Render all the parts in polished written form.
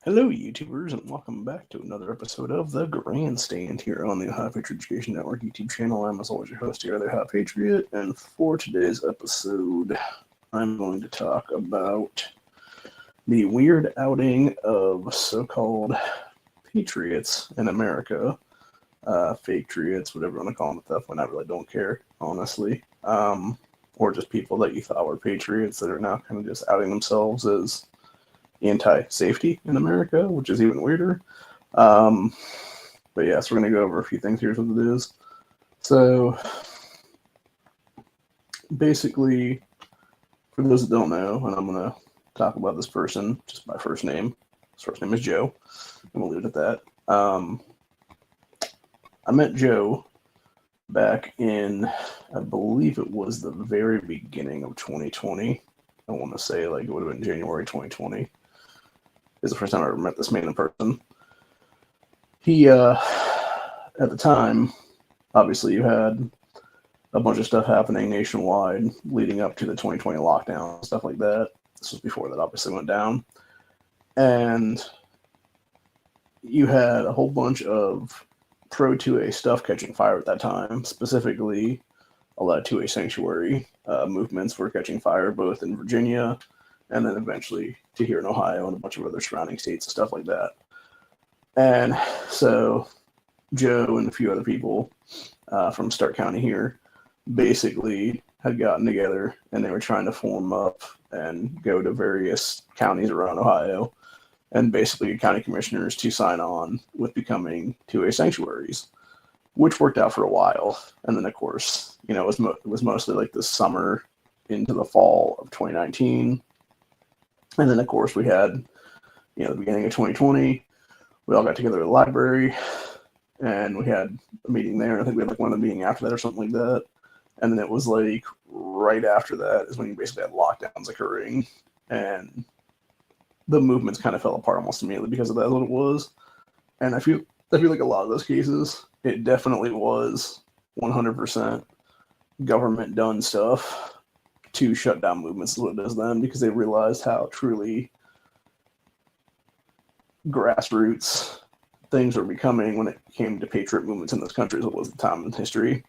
Hello, YouTubers, and welcome back to another episode of the Grandstand here on the Ohio Patriot Education Network YouTube channel. I'm, as always, your host here, the Ohio Patriot, and for today's episode, I'm going to talk about the weird outing of so-called patriots in America. Fake patriots, whatever you want to call them at that point. I really don't care, honestly. Or just people that you thought were patriots that are now kind of just outing themselves as anti-safety in America, which is even weirder. But yeah, so we're going to go over a few things. Here's what it is. So basically, for those that don't know, and I'm going to talk about this person just by first name. His first name is Joe, and we'll leave it at that. I met Joe back in, I believe it was the very beginning of 2020. I want to say like it would have been January 2020. Is the first time I ever met this man in person. He, at the time, obviously you had a bunch of stuff happening nationwide leading up to the 2020 lockdown, stuff like that. This was before that obviously went down. And you had a whole bunch of pro 2A stuff catching fire at that time. Specifically, a lot of 2A sanctuary movements were catching fire both in Virginia and then eventually to here in Ohio and a bunch of other surrounding states and stuff like that. And so Joe and a few other people from Stark County here basically had gotten together and they were trying to form up and go to various counties around Ohio and basically get county commissioners to sign on with becoming 2A sanctuaries, which worked out for a while. And then, of course, you know, it was mostly like the summer into the fall of 2019. And then, of course, we had, you know, the beginning of 2020, we all got together at the library, and we had a meeting there. And I think we had like one meeting after that or something like that. And then it was like right after that is when you basically had lockdowns occurring, and the movements kind of fell apart almost immediately because of that. That's what it was. And I feel like a lot of those cases, it definitely was 100% government done stuff to shut down movements is what it is then, because they realized how truly grassroots things were becoming when it came to patriot movements in this country as it was at the time in history.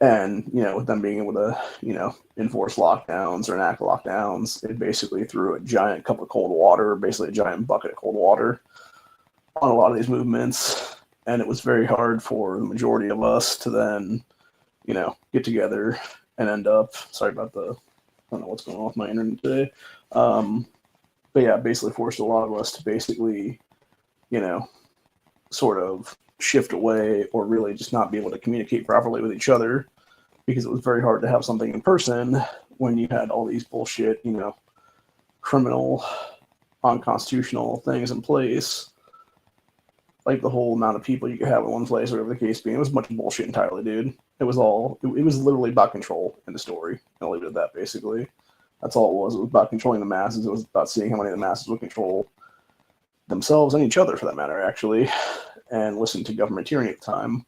And, you know, with them being able to, you know, enforce lockdowns or enact lockdowns, it basically threw a giant cup of cold water, basically a giant bucket of cold water on a lot of these movements. And it was very hard for the majority of us to then, you know, get together and end up, sorry about I don't know what's going on with my internet today. But yeah, basically forced a lot of us to basically, you know, sort of shift away or really just not be able to communicate properly with each other, because it was very hard to have something in person when you had all these bullshit, you know, criminal, unconstitutional things in place. Like the whole amount of people you could have in one place, or whatever the case being, it was a bunch of bullshit entirely, dude. It was literally about control in the story. I'll leave it at that, basically. That's all it was. It was about controlling the masses. It was about seeing how many of the masses would control themselves and each other, for that matter, actually, and listen to government tyranny at the time.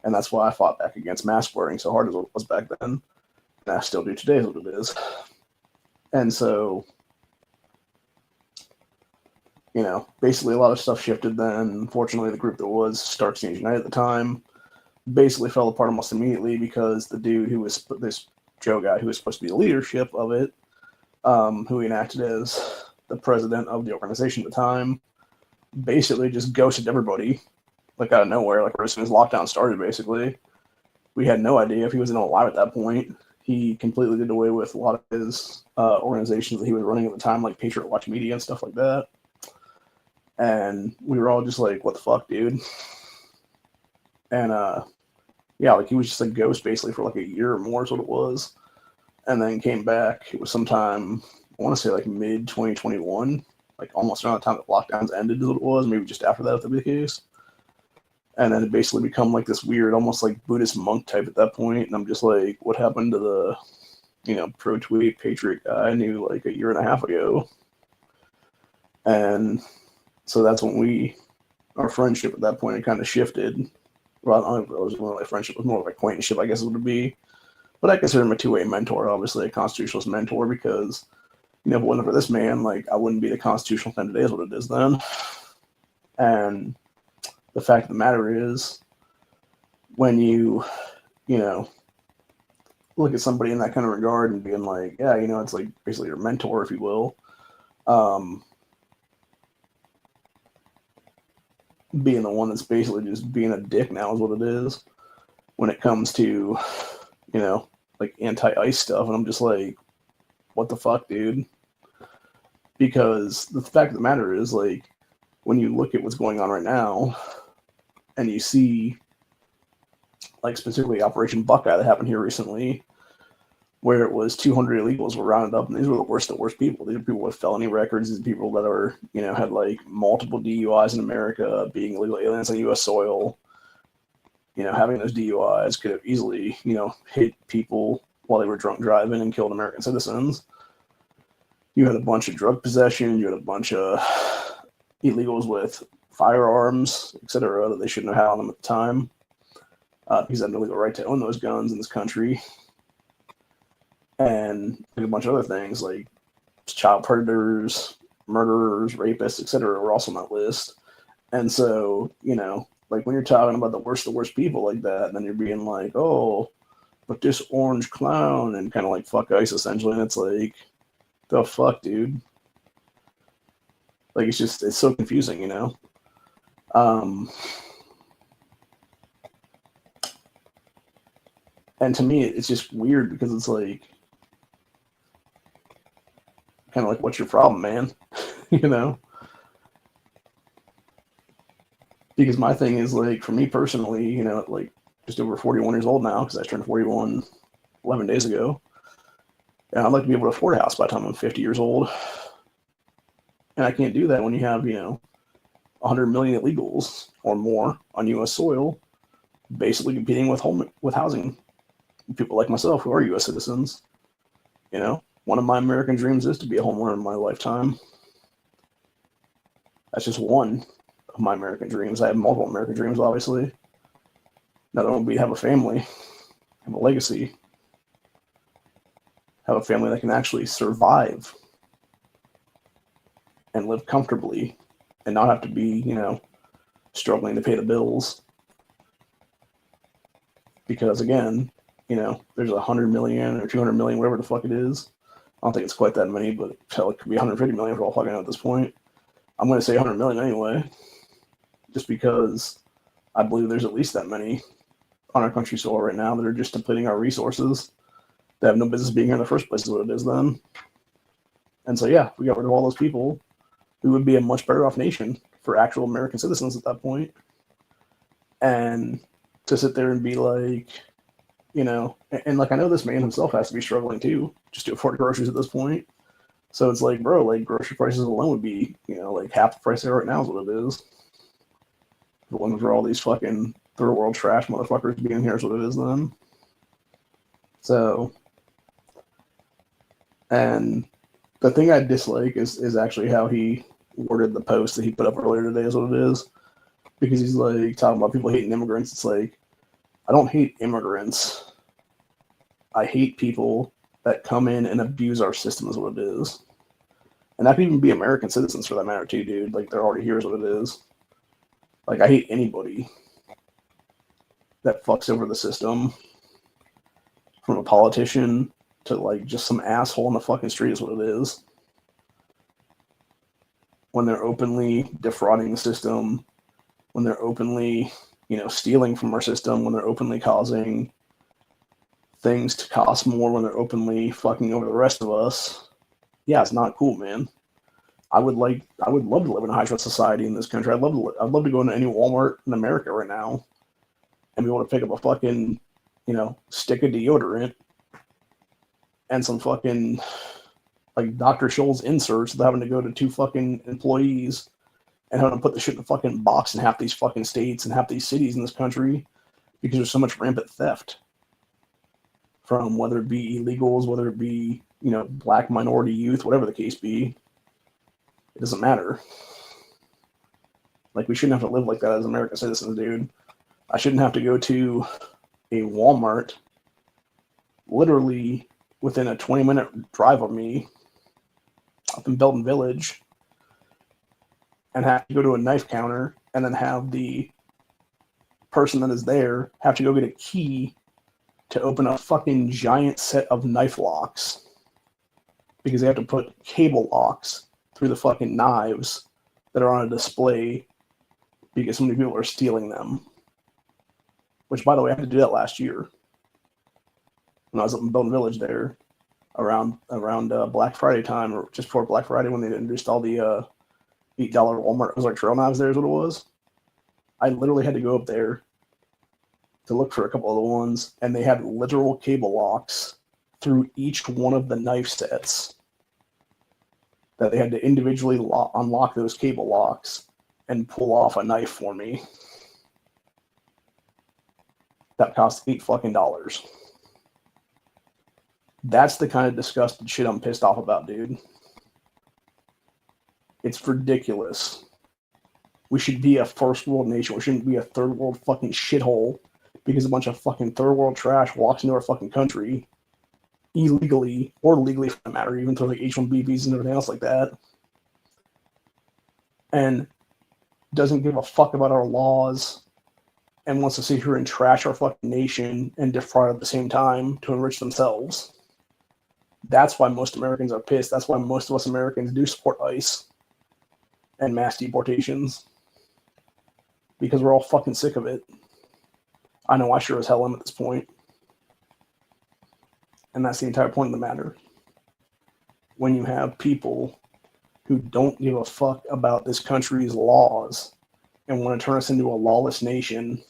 And that's why I fought back against mask wearing so hard as it was back then. And I still do today, is what it is. And so, you know, basically a lot of stuff shifted then. Unfortunately, the group that was Stark County United at the time basically fell apart almost immediately because the dude who was this Joe guy who was supposed to be the leadership of it, who he enacted as the president of the organization at the time, basically just ghosted everybody, like out of nowhere, like as soon as lockdown started, basically. We had no idea if he was even alive at that point. He completely did away with a lot of his organizations that he was running at the time, like Patriot Watch Media and stuff like that. And we were all just like, what the fuck, dude? And yeah, like he was just a ghost basically for like a year or more is what it was. And then came back. It was sometime, I want to say like mid 2021, like almost around the time that lockdowns ended is what it was, maybe just after that if that be the case. And then it basically become like this weird, almost like Buddhist monk type at that point. And I'm just like, what happened to the, you know, pro-tweet patriot guy I knew like a year and a half ago? And so that's when our friendship at that point, it kind of shifted. Well, I don't know if it was more like friendship, it was more like acquaintanceship, I guess it would be. But I consider him a 2A mentor, obviously a constitutionalist mentor, because If it wasn't for this man, like, I wouldn't be the constitutional thing today is what it is then. And the fact of the matter is, when you know, look at somebody in that kind of regard and being like, yeah, it's like basically your mentor, if you will. Being the one that's basically just being a dick now is what it is when it comes to, like anti-ICE stuff. And I'm just like, what the fuck, dude? Because the fact of the matter is, like, when you look at what's going on right now and you see, like, specifically Operation Buckeye that happened here recently, where it was 200 illegals were rounded up, and these were the worst people. These are people with felony records. These are people that are, had like multiple DUIs in America, being illegal aliens on U.S. soil. Having those DUIs could have easily, hit people while they were drunk driving and killed American citizens. You had a bunch of drug possession. You had a bunch of illegals with firearms, etc., that they shouldn't have had on them at the time, because they had no legal right to own those guns in this country. And a bunch of other things like child predators, murderers, rapists, etc., were also on that list. And so, like when you're talking about the worst people like that, and then you're being like, oh, but this orange clown, and kind of like fuck ICE essentially, and it's like, the fuck, dude? Like, it's so confusing, And to me, it's just weird because it's like, kind of like, what's your problem, man? Because my thing is, like, for me personally, like, just over 41 years old now, because I turned 41 11 days ago, and I'd like to be able to afford a house by the time I'm 50 years old. And I can't do that when you have, 100 million illegals or more on U.S. soil, basically competing with housing. People like myself who are U.S. citizens. One of my American dreams is to be a homeowner in my lifetime. That's just one of my American dreams. I have multiple American dreams, obviously. Another one would be have a family, have a legacy, have a family that can actually survive and live comfortably and not have to be, struggling to pay the bills. Because again, there's 100 million or 200 million, whatever the fuck it is. I don't think it's quite that many, but hell, it could be 150 million for all fucking know at this point. I'm going to say 100 million anyway, just because I believe there's at least that many on our country soil right now that are just depleting our resources. They have no business being here in the first place is what it is then. And so, yeah, we got rid of all those people. We would be a much better off nation for actual American citizens at that point. And to sit there and be like, and like, I know this man himself has to be struggling too, just to afford groceries at this point. So it's like, bro, like grocery prices alone would be, like half the price they are right now is what it is. The one for all these fucking third world trash motherfuckers being here is what it is then. So, and the thing I dislike is actually how he worded the post that he put up earlier today is what it is. Because he's like talking about people hating immigrants. It's like, I don't hate immigrants. I hate people that come in and abuse our system is what it is. And that can even be American citizens for that matter too, dude. Like, they're already here is what it is. Like, I hate anybody that fucks over the system, from a politician to like just some asshole in the fucking street is what it is. When they're openly defrauding the system, when they're openly, stealing from our system, when they're openly causing things to cost more, when they're openly fucking over the rest of us. Yeah, it's not cool, man. I would love to live in a high trust society in this country. I'd love to go into any Walmart in America right now and be able to pick up a fucking, stick of deodorant and some fucking like Dr. Scholl's inserts without having to go to two fucking employees and having to put the shit in a fucking box in half these fucking states and half these cities in this country because there's so much rampant theft from whether it be illegals, whether it be, black minority youth, whatever the case be. It doesn't matter. Like, we shouldn't have to live like that as American citizens, dude. I shouldn't have to go to a Walmart literally within a 20-minute drive of me up in Belton Village and have to go to a knife counter and then have the person that is there have to go get a key to open a fucking giant set of knife locks because they have to put cable locks through the fucking knives that are on a display because so many people are stealing them. Which, by the way, I had to do that last year when I was up in Belton Village there around Black Friday time, or just before Black Friday when they introduced all the $8 Walmart Ozark Trail knives there is what it was. I literally had to go up there to look for a couple of the ones, and they had literal cable locks through each one of the knife sets that they had to individually unlock those cable locks and pull off a knife for me. That cost $8 fucking. That's the kind of disgusted shit I'm pissed off about, dude. It's ridiculous. We should be a first world nation. We shouldn't be a third world fucking shithole because a bunch of fucking third world trash walks into our fucking country illegally or legally for that matter, even through like H-1B visas and everything else like that, and doesn't give a fuck about our laws and wants to sit here and trash our fucking nation and defraud at the same time to enrich themselves. That's why most Americans are pissed. That's why most of us Americans do support ICE and mass deportations. Because we're all fucking sick of it. I know I sure as hell am at this point. And that's the entire point of the matter. When you have people who don't give a fuck about this country's laws and want to turn us into a lawless nation,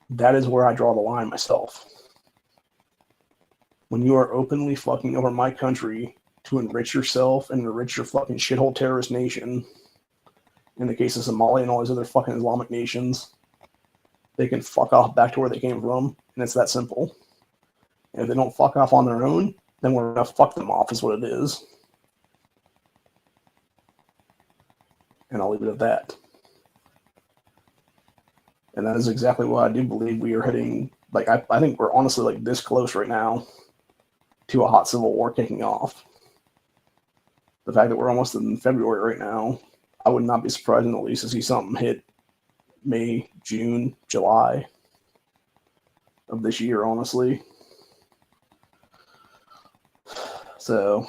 that is where I draw the line myself. When you are openly fucking over my country to enrich yourself and enrich your fucking shithole terrorist nation, in the case of Somalia and all these other fucking Islamic nations, they can fuck off back to where they came from, and it's that simple. And if they don't fuck off on their own, then we're gonna fuck them off is what it is. And I'll leave it at that. And that is exactly why I do believe we are heading, like, I think we're honestly like this close right now to a hot civil war kicking off. The fact that we're almost in February right now, I would not be surprised in the least to see something hit May, June, July of this year, honestly. So,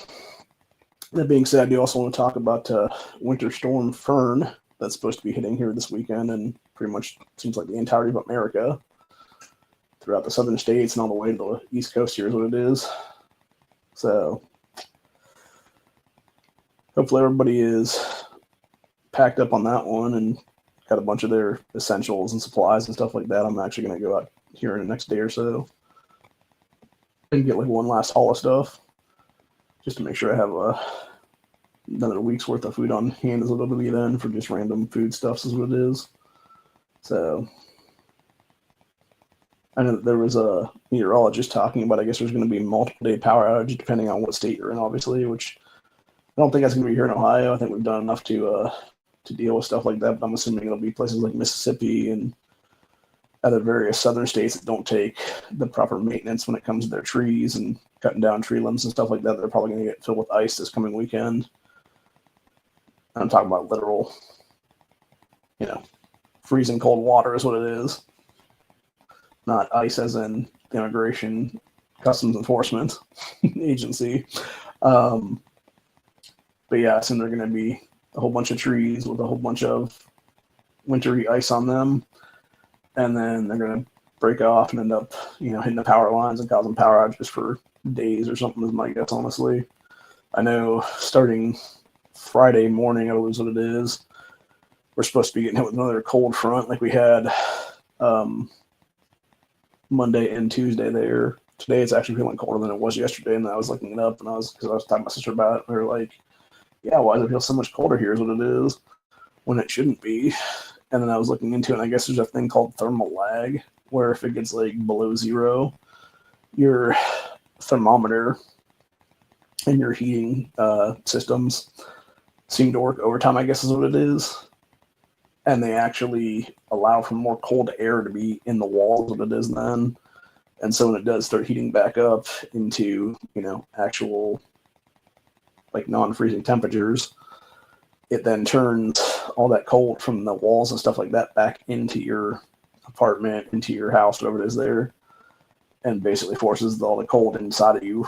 that being said, I do also want to talk about Winter Storm Fern that's supposed to be hitting here this weekend and pretty much seems like the entirety of America throughout the southern states and all the way to the East Coast here is what it is. So, hopefully everybody is packed up on that one and got a bunch of their essentials and supplies and stuff like that. I'm actually going to go out here in the next day or so and get like one last haul of stuff just to make sure I have another week's worth of food on hand is what it'll be then for just random food stuffs is what it is. So I know that there was a meteorologist talking about, I guess there's going to be multiple day power outage depending on what state you're in, obviously, which I don't think that's going to be here in Ohio. I think we've done enough to deal with stuff like that, but I'm assuming it'll be places like Mississippi and other various southern states that don't take the proper maintenance when it comes to their trees and cutting down tree limbs and stuff like that. They're probably going to get filled with ice this coming weekend. I'm talking about literal, freezing cold water is what it is. Not ice as in the Immigration Customs Enforcement Agency. But yeah, I assume they're going to be a whole bunch of trees with a whole bunch of wintry ice on them. And then they're going to break off and end up, hitting the power lines and causing power outages for days or something is my guess, honestly. I know starting Friday morning, I believe is what it is, we're supposed to be getting hit with another cold front like we had Monday and Tuesday there. Today it's actually feeling colder than it was yesterday, and I was looking it up, and because I was talking to my sister about it, and we were like, yeah, why does it feel so much colder here is what it is, when it shouldn't be. And then I was looking into it, and I guess there's a thing called thermal lag, where if it gets like below zero, your thermometer and your heating systems seem to work overtime, I guess is what it is. And they actually allow for more cold air to be in the walls than it is then. And so when it does start heating back up into, actual like non-freezing temperatures, it then turns all that cold from the walls and stuff like that back into your apartment, into your house, whatever it is there, and basically forces all the cold inside of you,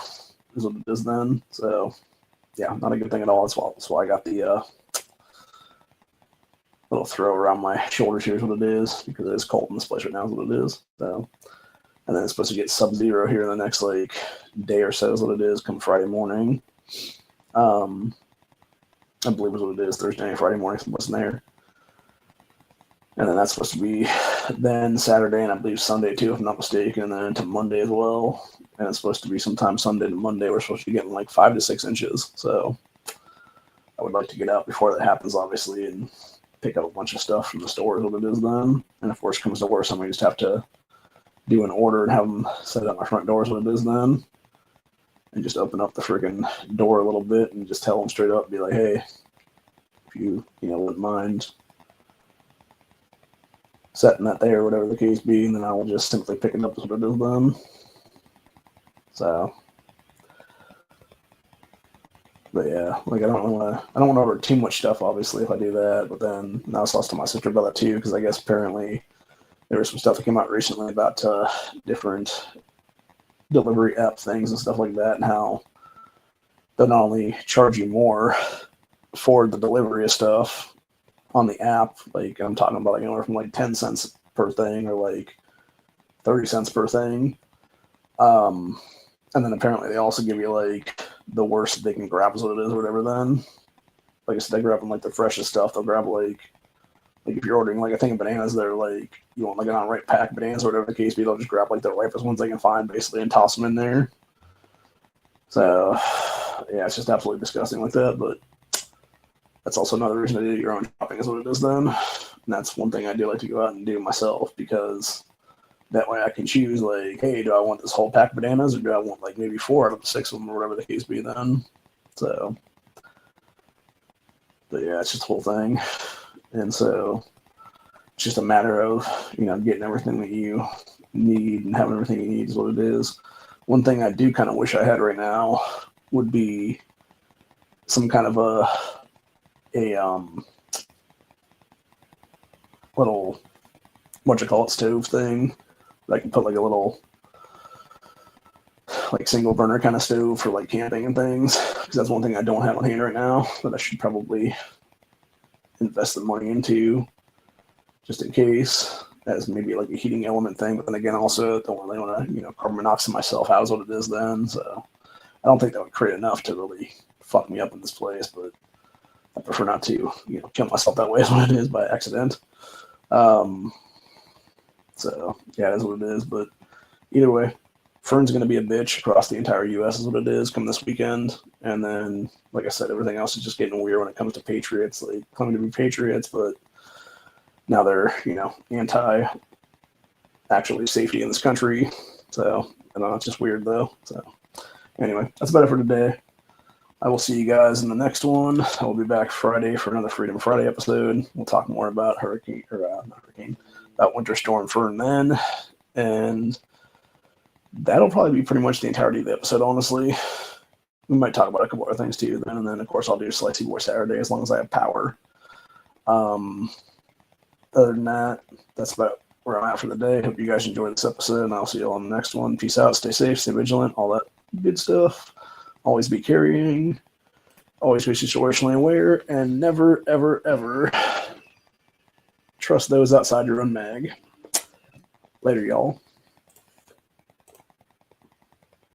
is what it is then. So, yeah, not a good thing at all. That's why I got the little throw around my shoulders here is what it is, because it is cold in this place right now is what it is. So, and then it's supposed to get sub-zero here in the next like day or so is what it is come Friday morning. I believe is what it is, Thursday and Friday morning, wasn't there. And then that's supposed to be then Saturday and I believe Sunday too, if I'm not mistaken, and then into Monday as well. And it's supposed to be sometime Sunday to Monday. We're supposed to be getting like 5 to 6 inches. So I would like to get out before that happens, obviously, and pick up a bunch of stuff from the stores, what it is then. And if worse comes to worse, I might just have to do an order and have them set up my front doors, what it is then. And just open up the freaking door a little bit and just tell them straight up, be like, hey, if you wouldn't mind setting that there, whatever the case be, and then I will just simply pick it up as what it is then. So, but yeah, like I don't want to order too much stuff, obviously, if I do that. But then I was to my sister about that too, because I guess apparently there was some stuff that came out recently about different delivery app things and stuff like that, and how they'll not only charge you more for the delivery of stuff on the app, like I'm talking about like anywhere from like 10 cents per thing or like 30 cents per thing. And then apparently they also give you like the worst they can grab is what it is or whatever then. Like I said, they grab them like the freshest stuff. They'll grab like if you're ordering like a thing of bananas, they're like, you want like an on-right pack of bananas or whatever the case be, they'll just grab like the ripest ones they can find basically and toss them in there. So yeah, it's just absolutely disgusting like that, but that's also another reason to do your own shopping is what it is then. And that's one thing I do like to go out and do myself, because that way I can choose like, hey, do I want this whole pack of bananas or do I want like maybe 4 out of the 6 of them or whatever the case be then. So, but yeah, it's just the whole thing. And so it's just a matter of, getting everything that you need and having everything you need is what it is. One thing I do kind of wish I had right now would be some kind of a little, stove thing that I can put like a little like single burner kind of stove for like camping and things, because that's one thing I don't have on hand right now that I should probably invest the money into just in case, as maybe like a heating element thing. But then again, also don't really want to carbon monoxide myself out is what it is then. So I don't think that would create enough to really fuck me up in this place, but I prefer not to kill myself that way is what it is by accident. So yeah, that's what it is. But either way, Fern's going to be a bitch across the entire U.S. is what it is come this weekend. And then, like I said, everything else is just getting weird when it comes to Patriots. Like, claiming to be Patriots, but now they're, anti actually safety in this country. So, I don't know, it's just weird though. So, anyway, that's about it for today. I will see you guys in the next one. I will be back Friday for another Freedom Friday episode. We'll talk more about about Winter Storm Fern then. And that'll probably be pretty much the entirety of the episode, honestly. We might talk about a couple other things too then, and then of course I'll do Slicey Boy Saturday as long as I have power. Other than that, that's about where I'm at for the day. Hope you guys enjoyed this episode, and I'll see you all on the next one. Peace out, stay safe, stay vigilant, all that good stuff. Always be carrying, always be situationally aware, and never, ever, ever trust those outside your own mag. Later, y'all.